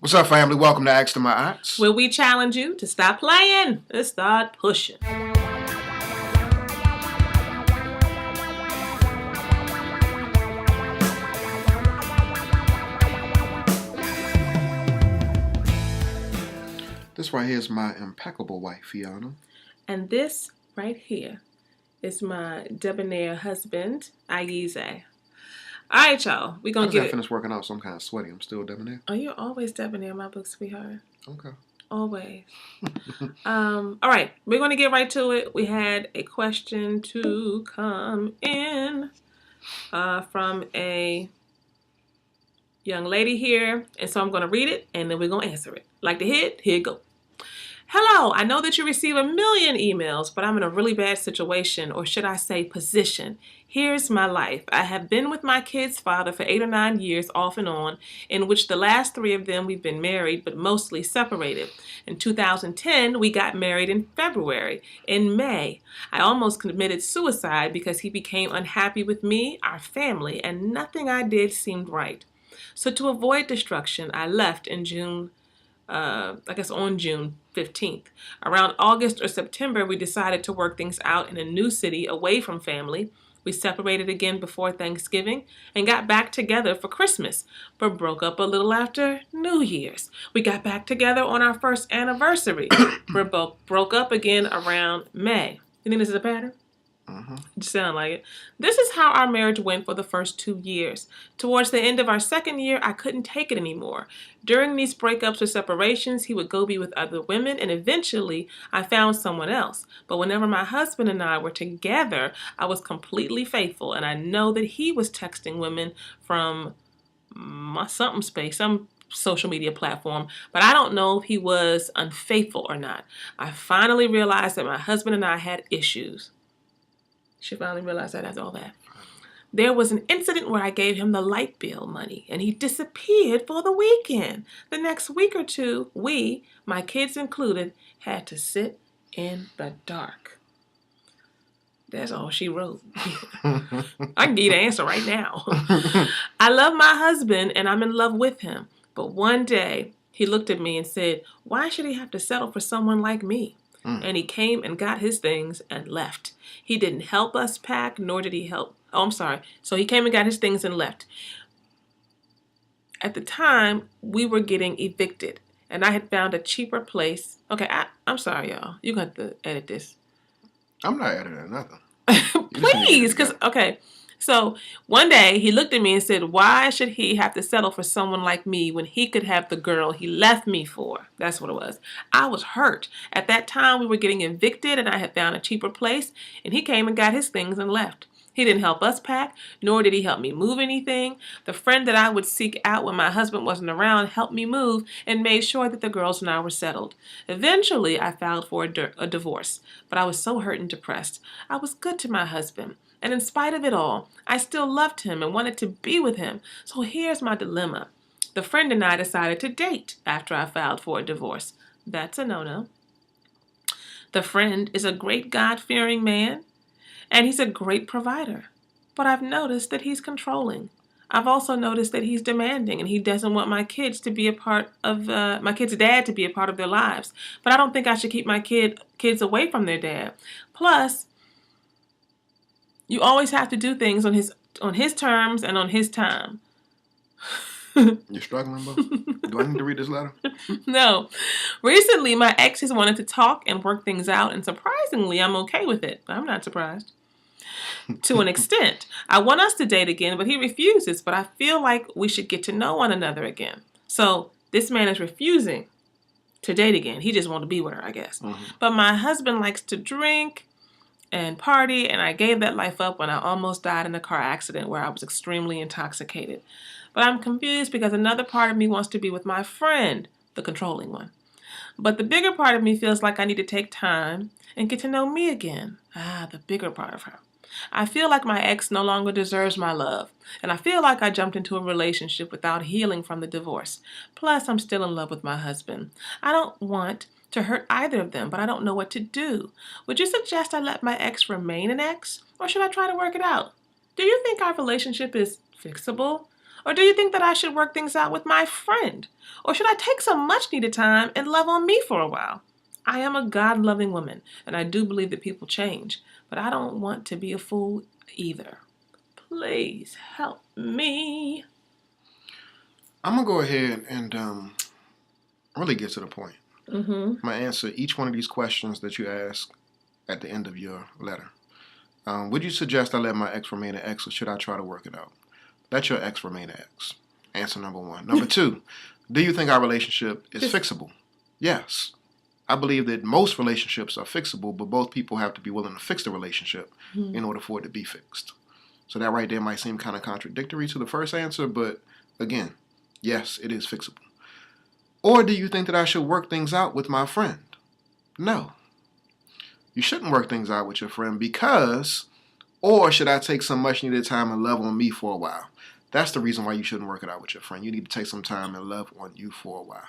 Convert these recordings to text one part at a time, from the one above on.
What's up, family? Welcome to Ask to My Aunts. Where we challenge you to stop playing and start pushing. This right here is my impeccable wife, Fiona. And this right here is my debonair husband, Aize. All right, y'all. We're going to get it. I finished working out, so I'm kind of sweaty. I'm still debonair. Oh, you're always debonair in my book, sweetheart. Okay. Always. All right. We're going to get right to it. We had a question to come in from a young lady here. And so I'm going to read it, and then we're going to answer it. Like the hit, here it goes. Hello, I know that you receive 1 million emails, but I'm in a really bad situation, or should I say position. Here's my life. I have been with my kid's father for 8 or 9 years off and on, in which the last 3 of them we've been married, but mostly separated. In 2010, we got married in February. In May, I almost committed suicide because he became unhappy with me, our family, and nothing I did seemed right. So to avoid destruction, I left in June on June 15th. Around August or September, we decided to work things out in a new city away from family. We separated again before Thanksgiving and got back together for Christmas, but broke up a little after New Year's. We got back together on our first anniversary. We broke up again around May. You think this is a pattern? It sounds like it. This is how our marriage went for the first 2 years. Towards the end of our second year, I couldn't take it anymore. During these breakups or separations, he would go be with other women, and eventually I found someone else. But whenever my husband and I were together, I was completely faithful, and I know that he was texting women from some social media platform, but I don't know if he was unfaithful or not. I finally realized that my husband and I had issues. She finally realized that after all that. There was an incident where I gave him the light bill money, and he disappeared for the weekend. The next week or two, we, my kids included, had to sit in the dark. That's all she wrote. I can give you the answer right now. I love my husband, and I'm in love with him. But one day, he looked at me and said, "Why should he have to settle for someone like me?" And he came and got his things and left. He didn't help us pack, nor did he help. Oh, I'm sorry. So he came and got his things and left. At the time, we were getting evicted, and I had found a cheaper place. Okay, I'm sorry, y'all. You're going to have to edit this. I'm not editing nothing. Please, because, okay. So one day he looked at me and said, "Why should he have to settle for someone like me when he could have the girl he left me for?" That's what it was. I was hurt. At that time, we were getting evicted, and I had found a cheaper place, and he came and got his things and left. He didn't help us pack, nor did he help me move anything. The friend that I would seek out when my husband wasn't around helped me move and made sure that the girls and I were settled. Eventually, I filed for a divorce, but I was so hurt and depressed. I was good to my husband. And in spite of it all, I still loved him and wanted to be with him. So here's my dilemma. The friend and I decided to date after I filed for a divorce. That's a no-no. The friend is a great God-fearing man, and he's a great provider. But I've noticed that he's controlling. I've also noticed that he's demanding, and he doesn't want my kids to be a part of, my kid's dad to be a part of their lives. But I don't think I should keep my kids away from their dad. Plus, you always have to do things on his terms and on his time. You're struggling, bro? Do I need to read this letter? No. Recently, my ex has wanted to talk and work things out, and surprisingly, I'm okay with it. I'm not surprised. To an extent. I want us to date again, but he refuses, but I feel like we should get to know one another again. So this man is refusing to date again. He just wants to be with her, I guess. But my husband likes to drink and party, and I gave that life up when I almost died in a car accident where I was extremely intoxicated. But I'm confused because another part of me wants to be with my friend, the controlling one. But the bigger part of me feels like I need to take time and get to know me again. The bigger part of her. I feel like my ex no longer deserves my love, and I feel like I jumped into a relationship without healing from the divorce. Plus, I'm still in love with my husband. I don't want to hurt either of them, but I don't know what to do. Would you suggest I let my ex remain an ex, or should I try to work it out? Do you think our relationship is fixable, Or do you think that I should work things out with my friend? Or should I take some much needed time and love on me for a while? I am a God-loving woman, and I do believe that people change, but I don't want to be a fool either. Please help me. I'm going to go ahead and really get to the point. Mm-hmm. I'm going to answer each one of these questions that you ask at the end of your letter. Would you suggest I let my ex remain an ex, or should I try to work it out? Let your ex remain an ex. Answer number one. Number two, do you think our relationship is fixable? Yes. I believe that most relationships are fixable, but both people have to be willing to fix the relationship in order for it to be fixed. So that right there might seem kind of contradictory to the first answer, but again, yes, it is fixable. Or do you think that I should work things out with my friend? No. You shouldn't work things out with your friend because, or should I take some much needed time and love on me for a while? That's the reason why you shouldn't work it out with your friend. You need to take some time and love on you for a while.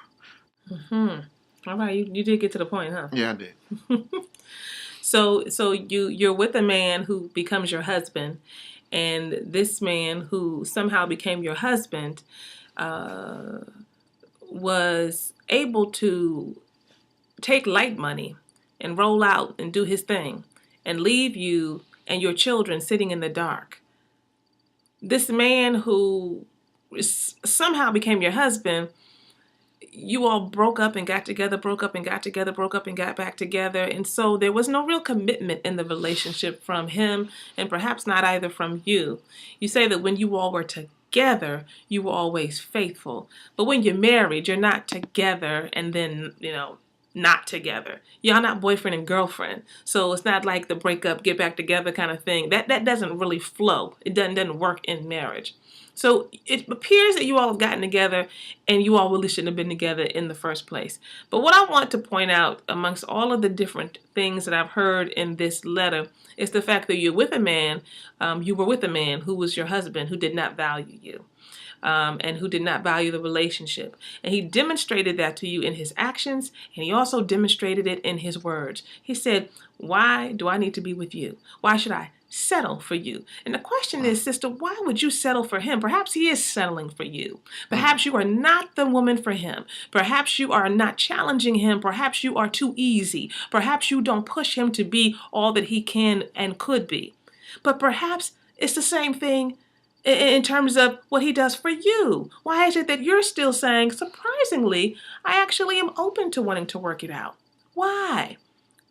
Mm-hmm. All right, you did get to the point, huh? Yeah, I did. So you're with a man who becomes your husband, and this man who somehow became your husband was able to take light money and roll out and do his thing and leave you and your children sitting in the dark. This man who somehow became your husband, you all broke up and got together, broke up and got together, broke up and got back together. And so there was no real commitment in the relationship from him, and perhaps not either from you. You say that when you all were together, you were always faithful. But when you're married, you're not together and then, not together. Y'all not boyfriend and girlfriend. So it's not like the break up, get back together kind of thing. That doesn't really flow. It doesn't work in marriage. So it appears that you all have gotten together and you all really shouldn't have been together in the first place. But what I want to point out amongst all of the different things that I've heard in this letter is the fact that you were with a man who was your husband, who did not value you. And who did not value the relationship. And he demonstrated that to you in his actions, and he also demonstrated it in his words. He said, why do I need to be with you? Why should I settle for you? And the question is, sister, why would you settle for him? Perhaps he is settling for you. Perhaps you are not the woman for him. Perhaps you are not challenging him. Perhaps you are too easy. Perhaps you don't push him to be all that he can and could be. But perhaps it's the same thing in terms of what he does for you. Why is it that you're still saying, surprisingly, I actually am open to wanting to work it out? Why?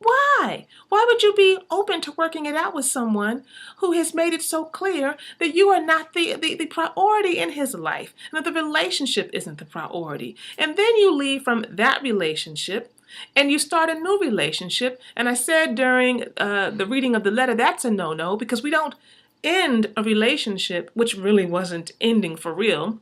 Why? Why would you be open to working it out with someone who has made it so clear that you are not the priority in his life, and that the relationship isn't the priority? And then you leave from that relationship and you start a new relationship. And I said during the reading of the letter, that's a no-no, because we don't end a relationship, which really wasn't ending for real,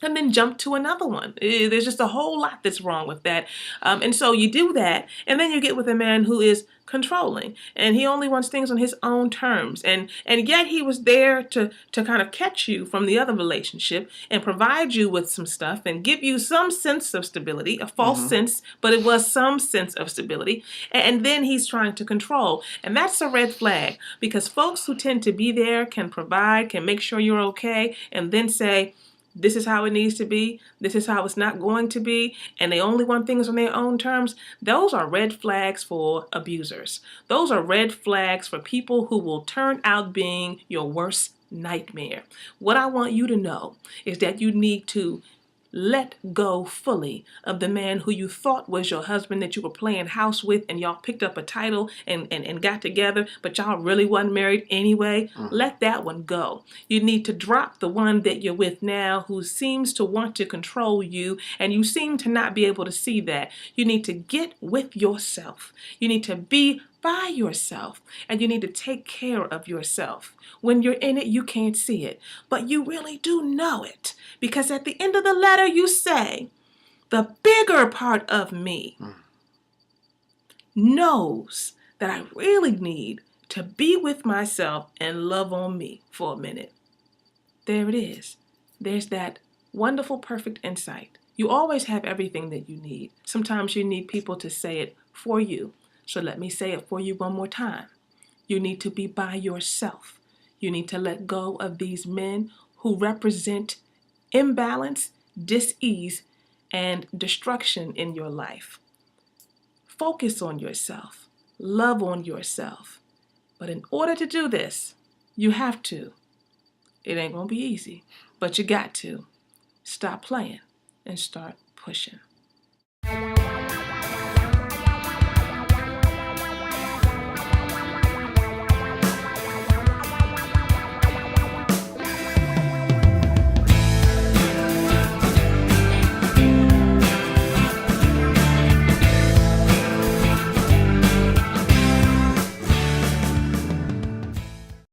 and then jump to another one. There's just a whole lot that's wrong with that. And so you do that, and then you get with a man who is controlling, and he only wants things on his own terms. And yet he was there to kind of catch you from the other relationship and provide you with some stuff and give you some sense of stability, a false sense, but it was some sense of stability. And then he's trying to control. And that's a red flag, because folks who tend to be there can provide, can make sure you're okay, and then say, this is how it needs to be, this is how it's not going to be, and they only want things on their own terms. Those are red flags for abusers. Those are red flags for people who will turn out being your worst nightmare. What I want you to know is that you need to let go fully of the man who you thought was your husband, that you were playing house with, and y'all picked up a title and got together, but y'all really wasn't married anyway. Let that one go. You need to drop the one that you're with now, who seems to want to control you, and you seem to not be able to see that. You need to get with yourself. You need to be by yourself, and you need to take care of yourself. When you're in it, you can't see it, but you really do know it, because at the end of the letter you say, the bigger part of me knows that I really need to be with myself and love on me for a minute. There it is. There's that wonderful, perfect insight. You always have everything that you need. Sometimes you need people to say it for you. So let me say it for you one more time. You need to be by yourself. You need to let go of these men who represent imbalance, dis-ease, and destruction in your life. Focus on yourself. Love on yourself. But in order to do this, you have to. It ain't going to be easy, but you got to stop playing and start pushing.